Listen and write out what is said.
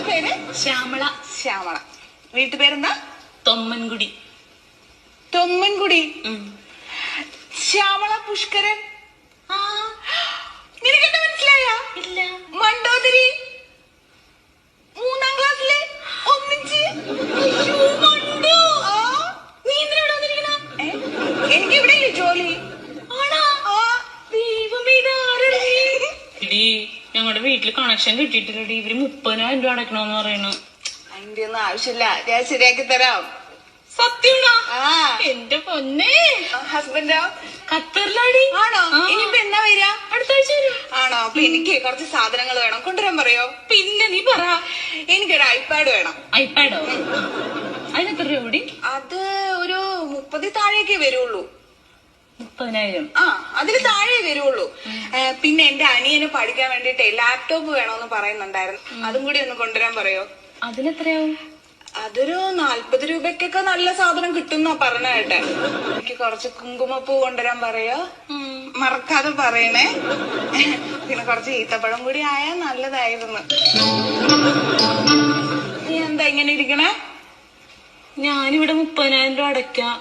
പേര്? ശ്യാമള. ശ്യാമള. വീട്ടുപേരെന്താ? തൊമ്മൻകുടി. തൊമ്മൻകുടി. ശ്യാമള പുഷ്കരൻ. നിനക്കെന്താ മനസ്സിലായ? ഇല്ല. മണ്ടോദരി 3ാം ക്ലാസ്സിലെ ഒന്നിച്ച്. നീ എന്തിനാ ഇവിടെ വന്നിരിക്കണ? എനിക്ക് ഇവിടെ ജോലി. എടി ഞങ്ങളുടെ വീട്ടില് കണക്ഷൻ കിട്ടിയിട്ടില്ലടി. ഇവര് 30,000 രൂപ അടക്കണോന്ന് പറയണു. അതിന്റെ ഒന്നും ആവശ്യമില്ല, ഞാൻ ശരിയാക്കി തരാം. സത്യമാണോ? എന്റെ പൊന്നെ. ഹസ്ബൻഡോ? ഖത്തറിലാടി. ആണോ? ഇനിയിപ്പോ എന്നാ വരിക? അടുത്ത ആഴ്ച വരും. ആണോ? അപ്പൊ എനിക്ക് കുറച്ച് സാധനങ്ങൾ വേണം, കൊണ്ടുവരാൻ പറയോ? പിന്നെ നീ പറ. എനിക്കൊരു ഐപാഡ് വേണം. ഐപാഡോ? അതിനെത്ര രൂപ കൂടി? അത് ഒരു 30 താഴേക്കേ വരുള്ളൂ. 30,000? അതിന് താഴെ വരുള്ളൂ. പിന്നെ എന്റെ അനിയന് പഠിക്കാൻ വേണ്ടിട്ട് ലാപ്ടോപ്പ് വേണോന്ന് പറയുന്നുണ്ടായിരുന്നു, അതും കൂടി ഒന്ന് കൊണ്ടുവരാൻ പറയോ? അതിനെത്രയാവും? അതൊരു 40 രൂപയ്ക്കൊക്കെ നല്ല സാധനം കിട്ടുന്ന പറഞ്ഞ കേട്ടെ. എനിക്ക് കുറച്ച് കുങ്കുമപ്പൂ കൊണ്ടുവരാൻ പറയോ? മറക്കാതെ പറയണേ. പിന്നെ കുറച്ച് ഈത്തപ്പഴം കൂടി ആയാൽ നല്ലതായിരുന്നു. നീ എന്താ ഇങ്ങനെ ഇരിക്കണേ? ഞാനിവിടെ 30,000 രൂപ അടയ്ക്കാം.